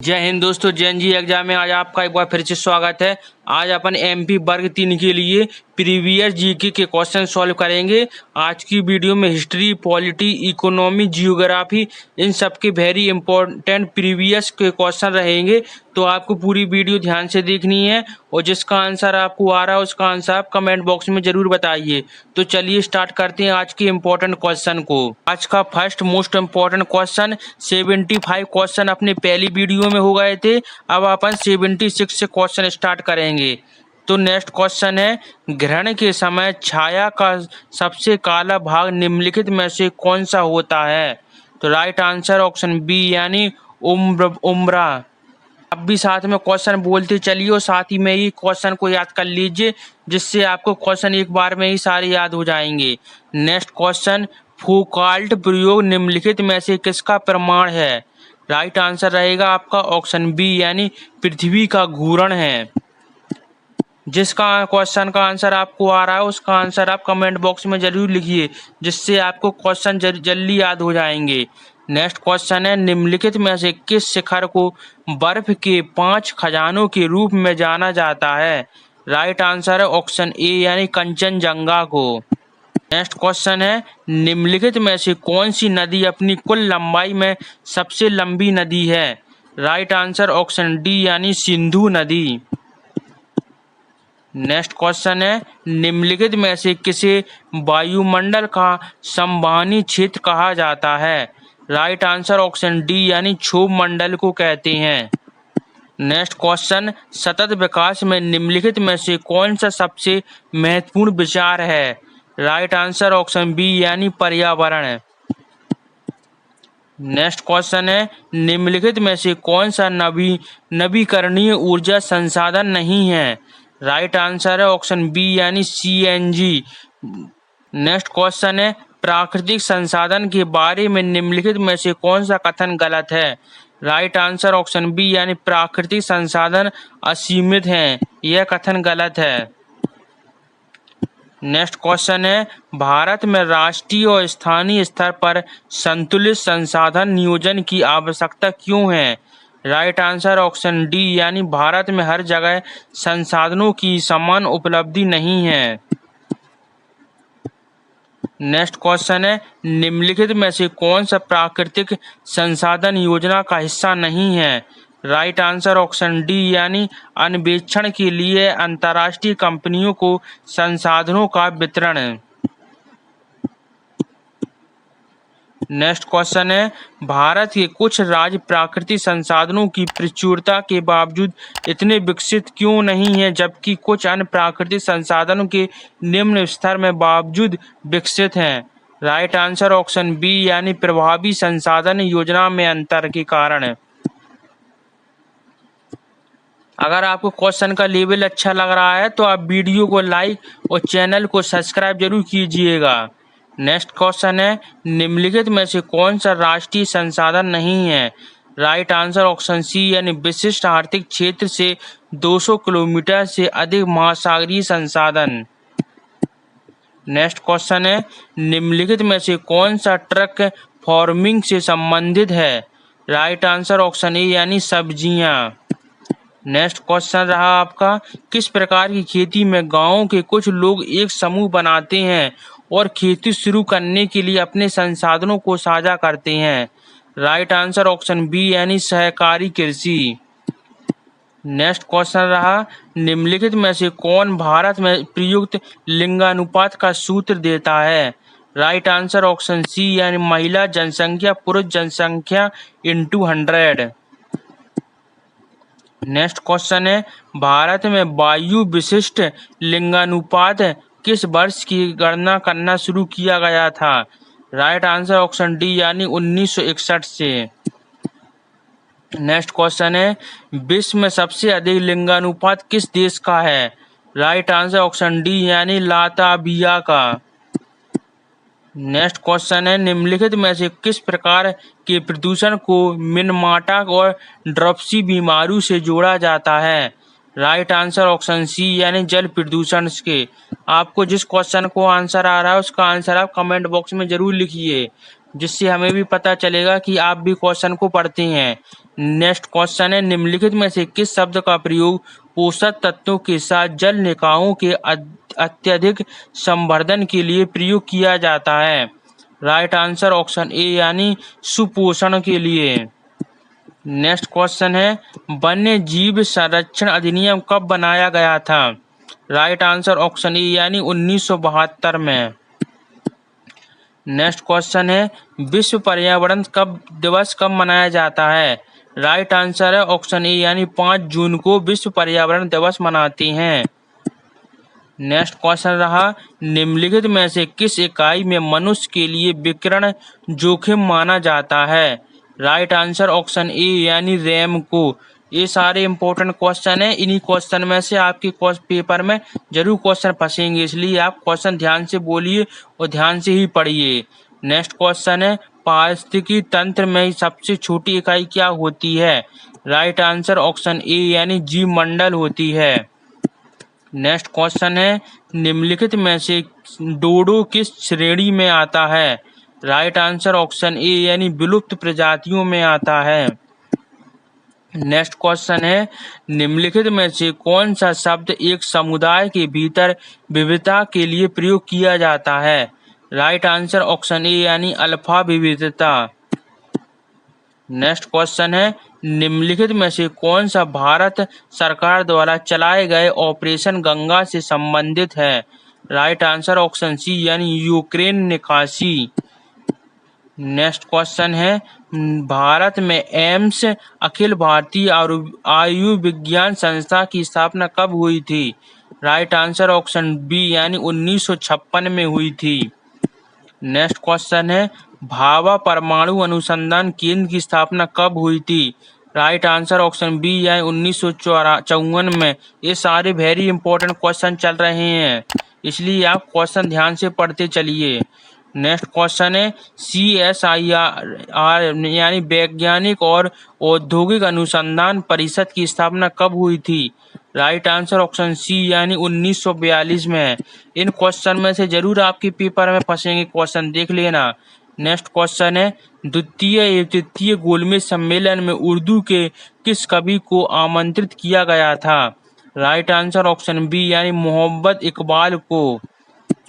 जय हिंद दोस्तों, JNG exam में आज आपका एक बार फिर से स्वागत है। आज अपन एमपी वर्ग 3 के लिए प्रीवियस जीके के क्वेश्चन सॉल्व करेंगे। आज की वीडियो में हिस्ट्री, पॉलिटी, इकोनॉमी, जियोग्राफी इन सब के वेरी इंपॉर्टेंट प्रीवियस के क्वेश्चन रहेंगे, तो आपको पूरी वीडियो ध्यान से देखनी है और जिसका आंसर आपको आ रहा है उसका आंसर आप कमेंट बॉक्स में जरूर बताइए। तो चलिए स्टार्ट करते हैं आज के इम्पोर्टेंट क्वेश्चन को। आज का first most important question 75 question अपने पहली वीडियो में हो गए थे। अब अपन 76 से क्वेश्चन स्टार्ट करेंगे। तो नेक्स्ट क्वेश्चन है, ग्रहण के समय छाया का सबसे काला भाग निम्नलिखित में से कौन सा होता है? तो राइट आंसर ऑप्शन बी यानी उम्रा। अब भी साथ में क्वेश्चन बोलते चलिए और साथ ही में ही क्वेश्चन को याद कर लीजिए, जिससे आपको क्वेश्चन एक बार में ही सारे याद हो जाएंगे। नेक्स्ट क्वेश्चन, फूकाल्ट प्रयोग निम्नलिखित में से किसका प्रमाण है? राइट आंसर रहेगा आपका ऑप्शन बी यानी पृथ्वी का घूर्ण है। जिसका क्वेश्चन का आंसर आपको आ रहा है उसका आंसर आप कमेंट बॉक्स में जरूर लिखिए, जिससे आपको क्वेश्चन जल्दी याद हो जाएंगे। नेक्स्ट क्वेश्चन है, निम्नलिखित में से किस शिखर को बर्फ के 5 खजानों के रूप में जाना जाता है? राइट आंसर है ऑप्शन ए यानी कंचनजंगा को। नेक्स्ट क्वेश्चन है, निम्नलिखित में से कौन सी नदी अपनी कुल लंबाई में सबसे लंबी नदी है? राइट आंसर ऑप्शन डी यानी सिंधु नदी। नेक्स्ट क्वेश्चन है, निम्नलिखित में से किसे वायुमंडल का संवहनी क्षेत्र कहा जाता है? राइट आंसर ऑप्शन डी यानी क्षोभ मंडल को कहते हैं। नेक्स्ट क्वेश्चन, सतत विकास में निम्नलिखित में से कौन सा सबसे महत्वपूर्ण विचार है? राइट आंसर ऑप्शन बी यानी पर्यावरण। नेक्स्ट क्वेश्चन है, निम्नलिखित में से कौन सा नवीकरणीय ऊर्जा संसाधन नहीं है? राइट आंसर है ऑप्शन बी यानी सीएनजी। नेक्स्ट क्वेश्चन है, प्राकृतिक संसाधन के बारे में निम्नलिखित में से कौन सा कथन गलत है? राइट आंसर ऑप्शन बी यानी प्राकृतिक संसाधन असीमित हैं, यह कथन गलत है। नेक्स्ट क्वेश्चन है, भारत में राष्ट्रीय और स्थानीय स्तर पर संतुलित संसाधन नियोजन की आवश्यकता क्यों है? राइट आंसर ऑप्शन डी यानी भारत में हर जगह संसाधनों की समान उपलब्धि नहीं है। नेक्स्ट क्वेश्चन है, निम्नलिखित में से कौन सा प्राकृतिक संसाधन योजना का हिस्सा नहीं है? राइट आंसर ऑप्शन डी यानी अन्वेषण के लिए अंतर्राष्ट्रीय कंपनियों को संसाधनों का वितरण। नेक्स्ट क्वेश्चन है, भारत के कुछ राज्य प्राकृतिक संसाधनों की प्रचुरता के बावजूद इतने विकसित क्यों नहीं हैं, जबकि कुछ अन्य प्राकृतिक संसाधनों के निम्न स्तर में बावजूद विकसित हैं? राइट आंसर ऑप्शन बी यानी प्रभावी संसाधन योजना में अंतर के कारण। अगर आपको क्वेश्चन का लेवल अच्छा लग रहा है तो आप वीडियो को लाइक और चैनल को सब्सक्राइब जरूर कीजिएगा। नेक्स्ट क्वेश्चन है, निम्नलिखित में से कौन सा राष्ट्रीय संसाधन नहीं है? राइट आंसर ऑप्शन सी यानी विशिष्ट आर्थिक क्षेत्र से 200 किलोमीटर से अधिक महासागरीय संसाधन। नेक्स्ट क्वेश्चन है, निम्नलिखित में से कौन सा ट्रक फार्मिंग से संबंधित है? राइट आंसर ऑप्शन ए यानी सब्जियां। नेक्स्ट क्वेश्चन रहा आपका, किस प्रकार की खेती में गांवों के कुछ लोग एक समूह बनाते हैं और खेती शुरू करने के लिए अपने संसाधनों को साझा करते हैं? राइट आंसर ऑप्शन बी यानी सहकारी कृषि। नेक्स्ट क्वेश्चन रहा, निम्नलिखित में से कौन भारत में प्रयुक्त लिंगानुपात का सूत्र देता है? राइट आंसर ऑप्शन सी यानी महिला जनसंख्या पुरुष जनसंख्या इंटू 100। नेक्स्ट क्वेश्चन है, भारत में वायु विशिष्ट लिंगानुपात किस वर्ष की गणना करना शुरू किया गया था? राइट आंसर ऑप्शन डी यानी 1961 से। नेक्स्ट क्वेश्चन है, विश्व में सबसे अधिक लिंगानुपात किस देश का है? राइट आंसर ऑप्शन डी यानी लाताविया का। नेक्स्ट क्वेश्चन है, निम्नलिखित में से किस प्रकार के प्रदूषण को मिनमाटा और ड्रॉपसी बीमारियों से जोड़ा जाता है? राइट आंसर ऑप्शन सी यानी जल प्रदूषण के। आपको जिस क्वेश्चन को आंसर आ रहा है उसका आंसर आप कमेंट बॉक्स में जरूर लिखिए, जिससे हमें भी पता चलेगा कि आप भी क्वेश्चन को पढ़ते हैं। नेक्स्ट क्वेश्चन है, निम्नलिखित में से किस शब्द का प्रयोग पोषक तत्वों के साथ जल निकायों के अत्यधिक संवर्धन के लिए प्रयोग किया जाता है? राइट आंसर ऑप्शन ए यानी सुपोषण के लिए। नेक्स्ट क्वेश्चन है, वन्य जीव संरक्षण अधिनियम कब बनाया गया था? राइट आंसर ऑप्शन ए यानी 1972 में। नेक्स्ट क्वेश्चन है, विश्व पर्यावरण दिवस कब मनाया जाता है? राइट आंसर है ऑप्शन ए यानी 5 जून को विश्व पर्यावरण दिवस मनाते हैं। नेक्स्ट क्वेश्चन रहा, निम्नलिखित में से किस इकाई में मनुष्य के लिए विकिरण जोखिम माना जाता है? राइट आंसर ऑप्शन ए यानी रैम को। ये सारे इंपॉर्टेंट क्वेश्चन हैं, इन्हीं क्वेश्चन में से आपके पेपर में जरूर क्वेश्चन फंसेंगे, इसलिए आप क्वेश्चन ध्यान से बोलिए और ध्यान से ही पढ़िए। नेक्स्ट क्वेश्चन है, पारिस्थितिकी तंत्र में सबसे छोटी इकाई क्या होती है? राइट आंसर ऑप्शन ए यानी जीव मंडल होती है। नेक्स्ट क्वेश्चन है, निम्नलिखित में से डोडो किस श्रेणी में आता है? राइट आंसर ऑप्शन ए यानी विलुप्त प्रजातियों में आता है। नेक्स्ट क्वेश्चन है, निम्नलिखित में से कौन सा शब्द एक समुदाय के भीतर विविधता के लिए प्रयोग किया जाता है? राइट आंसर ऑप्शन ए यानी अल्फा विविधता। नेक्स्ट क्वेश्चन है, निम्नलिखित में से कौन सा भारत सरकार द्वारा चलाए गए ऑपरेशन गंगा से संबंधित है? राइट आंसर ऑप्शन सी यानी यूक्रेन निकासी। नेक्स्ट क्वेश्चन है, भारत में एम्स अखिल भारतीय आयुर्विज्ञान संस्था की स्थापना कब हुई थी? राइट आंसर ऑप्शन बी यानी 1956 में हुई थी। नेक्स्ट क्वेश्चन है, भाभा परमाणु अनुसंधान केंद्र की स्थापना कब हुई थी? राइट आंसर ऑप्शन बी यानी 1954 में। ये सारे वेरी इंपॉर्टेंट क्वेश्चन चल रहे हैं, इसलिए आप क्वेश्चन ध्यान से पढ़ते चलिए। नेक्स्ट क्वेश्चन है, CSIR यानी वैज्ञानिक और औद्योगिक अनुसंधान परिषद की स्थापना कब हुई थी? राइट आंसर ऑप्शन सी यानी 1942 में। इन क्वेश्चन में से जरूर आपके पेपर में फंसेंगे, क्वेश्चन देख लेना। नेक्स्ट क्वेश्चन है, द्वितीय एवं तृतीय गोलमेज सम्मेलन में उर्दू के किस कवि को आमंत्रित किया गया था? राइट आंसर ऑप्शन बी यानी मोहम्मद इकबाल को।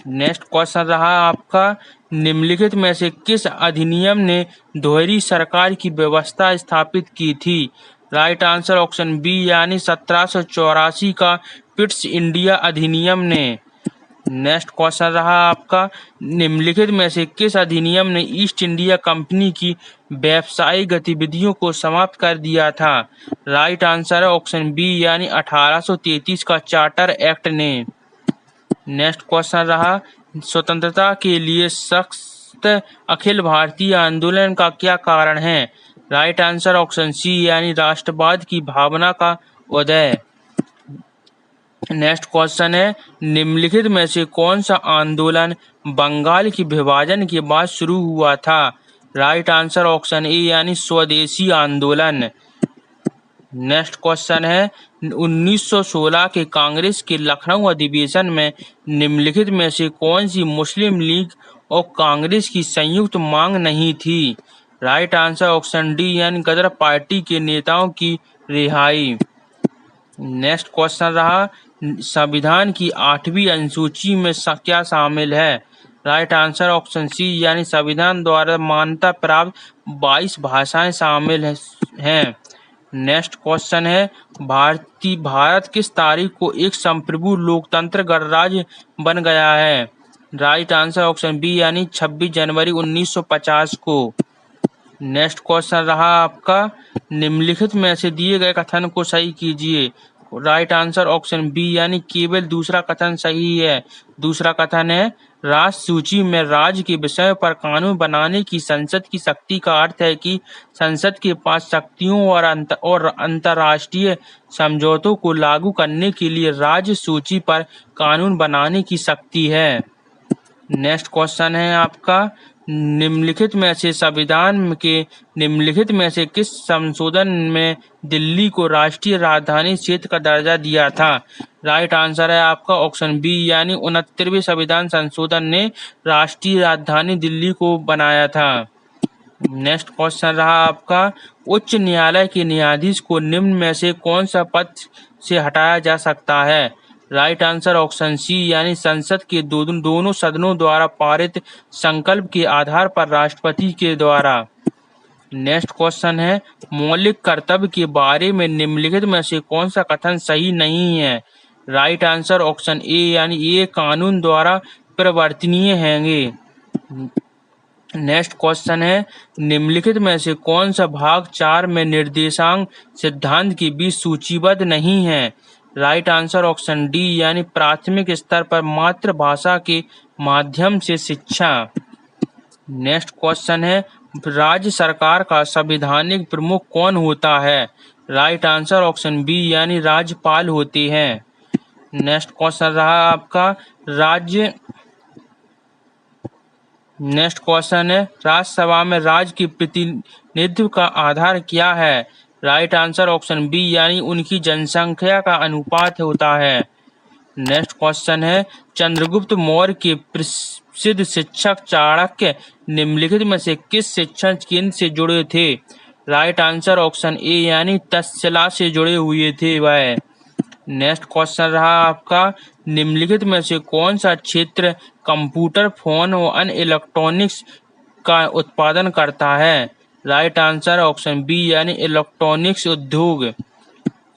नेक्स्ट क्वेश्चन रहा आपका, निम्नलिखित में से किस अधिनियम ने दोहरी सरकार की व्यवस्था स्थापित की थी? राइट आंसर ऑप्शन बी यानी 1784 का पिट्स इंडिया अधिनियम ने। नेक्स्ट क्वेश्चन रहा आपका, निम्नलिखित में से किस अधिनियम ने ईस्ट इंडिया कंपनी की व्यवसायिक गतिविधियों को समाप्त कर दिया था? राइट आंसर है ऑप्शन बी यानी 1833 का चार्टर एक्ट ने। नेक्स्ट क्वेश्चन रहा, स्वतंत्रता के लिए सख्त अखिल भारतीय आंदोलन का क्या कारण है? राइट आंसर ऑप्शन सी यानी राष्ट्रवाद की भावना का उदय। नेक्स्ट क्वेश्चन है, निम्नलिखित में से कौन सा आंदोलन बंगाल की विभाजन के बाद शुरू हुआ था? राइट आंसर ऑप्शन ए यानी स्वदेशी आंदोलन। नेक्स्ट क्वेश्चन है, 1916 के कांग्रेस के लखनऊ अधिवेशन में निम्नलिखित में से कौन सी मुस्लिम लीग और कांग्रेस की संयुक्त मांग नहीं थी? राइट आंसर ऑप्शन डी यानी गदर पार्टी के नेताओं की रिहाई। नेक्स्ट क्वेश्चन रहा, संविधान की 8वीं अनुसूची में क्या शामिल है? राइट आंसर ऑप्शन सी यानी संविधान द्वारा मान्यता प्राप्त 22 भाषाएं शामिल हैं। नेक्स्ट क्वेश्चन है, भारत किस तारीख को एक संप्रभु लोकतंत्र गणराज्य बन गया है? राइट आंसर ऑप्शन बी यानी 26 जनवरी 1950 को। नेक्स्ट क्वेश्चन रहा आपका, निम्नलिखित में से दिए गए कथन को सही कीजिए। राइट आंसर ऑप्शन बी यानी केवल दूसरा कथन सही है। दूसरा कथन है, राष्ट्र सूची में राज्य के विषय पर कानून बनाने की संसद की शक्ति का अर्थ है कि संसद के पास शक्तियों और अंतर्राष्ट्रीय समझौतों को लागू करने के लिए राज्य सूची पर कानून बनाने की शक्ति है। नेक्स्ट क्वेश्चन है आपका, निम्नलिखित में से संविधान के निम्नलिखित में से किस संशोधन में दिल्ली को राष्ट्रीय राजधानी क्षेत्र का दर्जा दिया था? राइट आंसर है आपका ऑप्शन बी यानी 69वें संविधान संशोधन ने राष्ट्रीय राजधानी दिल्ली को बनाया था। नेक्स्ट क्वेश्चन रहा आपका, उच्च न्यायालय के न्यायाधीश को निम्न में से कौन सा पद से हटाया जा सकता है? राइट आंसर ऑप्शन सी यानी संसद के दोनों सदनों द्वारा पारित संकल्प के आधार पर राष्ट्रपति के द्वारा। नेक्स्ट क्वेश्चन है, मौलिक कर्तव्य के बारे में निम्नलिखित में से कौन सा कथन सही नहीं है? राइट आंसर ऑप्शन ए यानी ये कानून द्वारा परिवर्तनीय हैंगे। नेक्स्ट क्वेश्चन है, निम्नलिखित में से कौन सा भाग 4 में निर्देशांक सिद्धांत के बीच सूचीबद्ध नहीं है? राइट आंसर ऑप्शन डी यानी प्राथमिक स्तर पर मातृभाषा के माध्यम से शिक्षा। नेक्स्ट क्वेश्चन है, राज्य सरकार का संवैधानिक प्रमुख कौन होता है? राइट आंसर ऑप्शन बी यानी राज्यपाल होते हैं। नेक्स्ट क्वेश्चन रहा आपका नेक्स्ट क्वेश्चन है, राज्यसभा में राज्य के प्रतिनिधित्व का आधार क्या है? राइट आंसर ऑप्शन बी यानी उनकी जनसंख्या का अनुपात होता है। नेक्स्ट क्वेश्चन है, चंद्रगुप्त मौर्य के प्रसिद्ध शिक्षक चाणक्य निम्नलिखित में से किस शिक्षण केंद्र से जुड़े थे? राइट आंसर ऑप्शन ए यानी तक्षशिला से जुड़े हुए थे वह। नेक्स्ट क्वेश्चन रहा आपका, निम्नलिखित में से कौन सा क्षेत्र कंप्यूटर, फोन और अन्य इलेक्ट्रॉनिक्स का उत्पादन करता है? राइट आंसर ऑप्शन बी यानी इलेक्ट्रॉनिक्स उद्योग।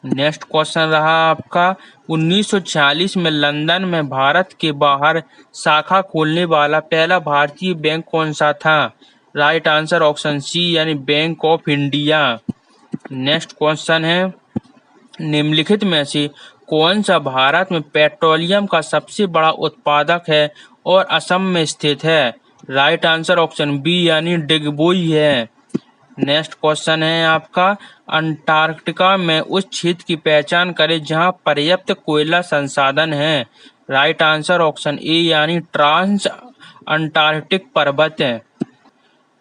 नेक्स्ट क्वेश्चन रहा आपका, 1946 में लंदन में भारत के बाहर शाखा खोलने वाला पहला भारतीय बैंक कौन सा था? राइट आंसर ऑप्शन सी यानी bank of India. Next question है, निम्नलिखित में से कौन सा भारत में पेट्रोलियम का सबसे बड़ा उत्पादक है और असम में स्थित है? राइट आंसर ऑप्शन बी यानी डिगबोई है। नेक्स्ट क्वेश्चन है आपका, अंटार्कटिका में उस क्षेत्र की पहचान करें जहां पर्याप्त कोयला संसाधन है। राइट आंसर ऑप्शन ए यानी ट्रांस अंटार्कटिक पर्वत है।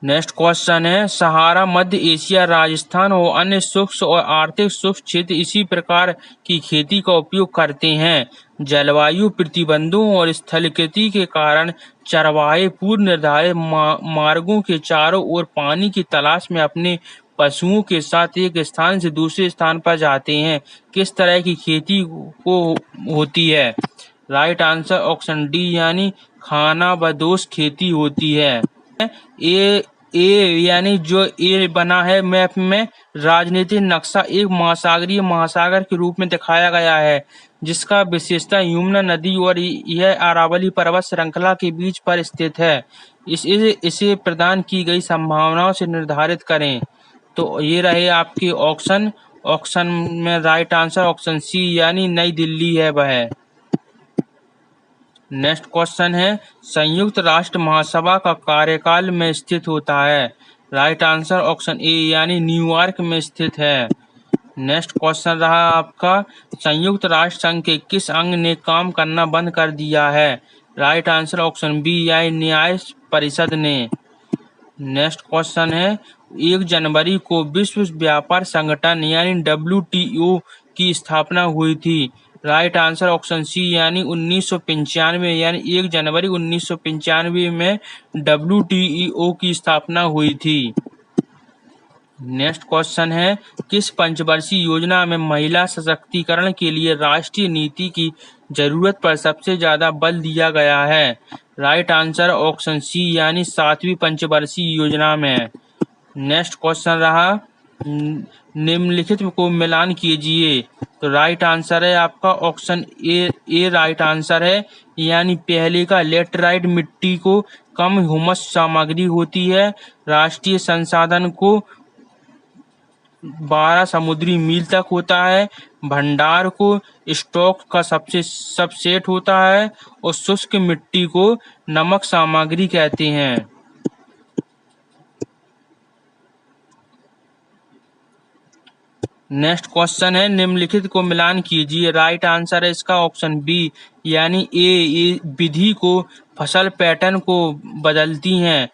नेक्स्ट क्वेश्चन है, सहारा, मध्य एशिया, राजस्थान और अन्य शुष्क और आर्थिक शुष्क क्षेत्र इसी प्रकार की खेती का उपयोग करते हैं। जलवायु प्रतिबंधों और स्थलाकृति के कारण चरवाहे पूर्व निर्धारित मार्गों के चारों ओर पानी की तलाश में अपने पशुओं के साथ एक स्थान से दूसरे स्थान पर जाते हैं। किस तरह की खेती को होती है? राइट आंसर ऑप्शन डी यानी खानाबदोश खेती होती है। ए यानी जो ए बना है मैप में, राजनीतिक नक्शा एक महासागरीय महासागर के रूप में दिखाया गया है जिसका विशेषता यमुना नदी और यह अरावली पर्वत श्रृंखला के बीच पर स्थित है। इसे प्रदान की गई संभावनाओं से निर्धारित करें। तो ये रहे आपके ऑप्शन में राइट आंसर ऑप्शन सी यानी नई दिल्ली है वह। नेक्स्ट क्वेश्चन है, संयुक्त राष्ट्र महासभा का कार्यकाल में स्थित होता है। राइट आंसर ऑप्शन ए यानी न्यूयॉर्क में स्थित है। नेक्स्ट क्वेश्चन रहा आपका, संयुक्त राष्ट्र संघ के किस अंग ने काम करना बंद कर दिया है? राइट आंसर ऑप्शन बी यानी न्याय परिषद ने। नेक्स्ट क्वेश्चन है, 1 जनवरी को विश्व व्यापार संगठन यानी WTO की स्थापना हुई थी। राइट आंसर ऑप्शन सी यानी 1995 यानी 1 जनवरी 1995 में WTO की स्थापना हुई थी। नेक्स्ट क्वेश्चन है, किस पंचवर्षीय योजना में महिला सशक्तिकरण के लिए राष्ट्रीय नीति की जरूरत पर सबसे ज्यादा बल दिया गया है? राइट आंसर ऑप्शन सी यानी 7वीं पंचवर्षीय योजना में। नेक्स्ट क्वेश्चन रहा, निम्नलिखित को मिलान कीजिए। तो राइट आंसर है आपका ऑप्शन ए राइट आंसर है यानी पहले का लेटराइट मिट्टी को कम ह्यूमस सामग्री होती है। राष्ट्रीय संसाधन को 12 समुद्री मील तक होता है। भंडार को स्टॉक का सबसेट होता है और शुष्क मिट्टी को नमक सामग्री कहते हैं। नेक्स्ट क्वेश्चन है, निम्नलिखित को मिलान कीजिए। राइट आंसर है इसका ऑप्शन बी यानी ए विधि को फसल पैटर्न को बदलती हैं।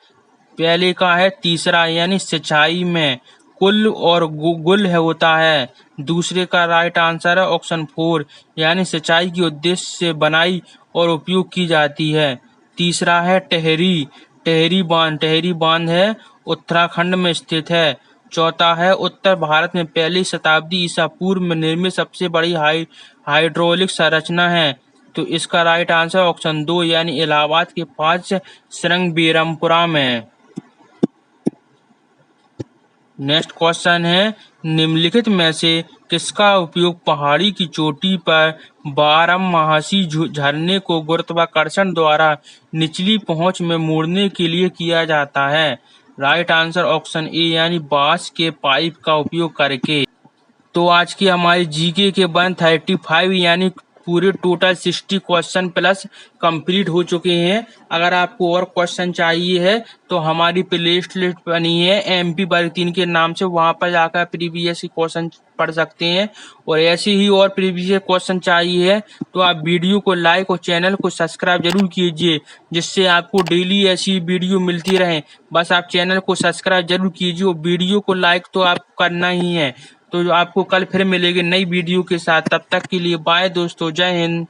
पहले का है तीसरा यानी सिंचाई में कुल और गुल है होता है। दूसरे का राइट आंसर है ऑप्शन 4 यानी सिंचाई के उद्देश्य से बनाई और उपयोग की जाती है। तीसरा है टेहरी बांध है उत्तराखंड में स्थित है। चौथा है उत्तर भारत में पहली शताब्दी ईसा पूर्व में निर्मित सबसे बड़ी हाइड्रोलिक संरचना है। तो इसका राइट आंसर ऑप्शन 2 यानी इलाहाबाद के पास श्रृंगबेरमपुरा में। नेक्स्ट क्वेश्चन है निम्नलिखित में से किसका उपयोग पहाड़ी की चोटी पर बारहमासी झरने को गुरुत्वाकर्षण द्वारा निचली पहुंच में मोड़ने के लिए किया जाता है। राइट आंसर ऑप्शन ए यानी बांस के पाइप का उपयोग करके। तो आज की हमारी जीके के 135 यानी पूरे टोटल 60 क्वेश्चन प्लस कंप्लीट हो चुके हैं। अगर आपको और क्वेश्चन चाहिए है तो हमारी प्लेलिस्ट लिस्ट बनी है एमपी वर्ग 3 के नाम से, वहां पर जाकर प्रीवियस क्वेश्चन पढ़ सकते हैं। और ऐसे ही और प्रीवियस क्वेश्चन चाहिए है तो आप वीडियो को लाइक और चैनल को सब्सक्राइब जरूर कीजिए, जिससे आपको डेली ऐसी वीडियो मिलती रहे। बस आप चैनल को सब्सक्राइब जरूर कीजिए और वीडियो को लाइक तो आप करना ही है। तो आपको कल फिर मिलेंगे नई वीडियो के साथ, तब तक के लिए बाय दोस्तों, जय हिंद।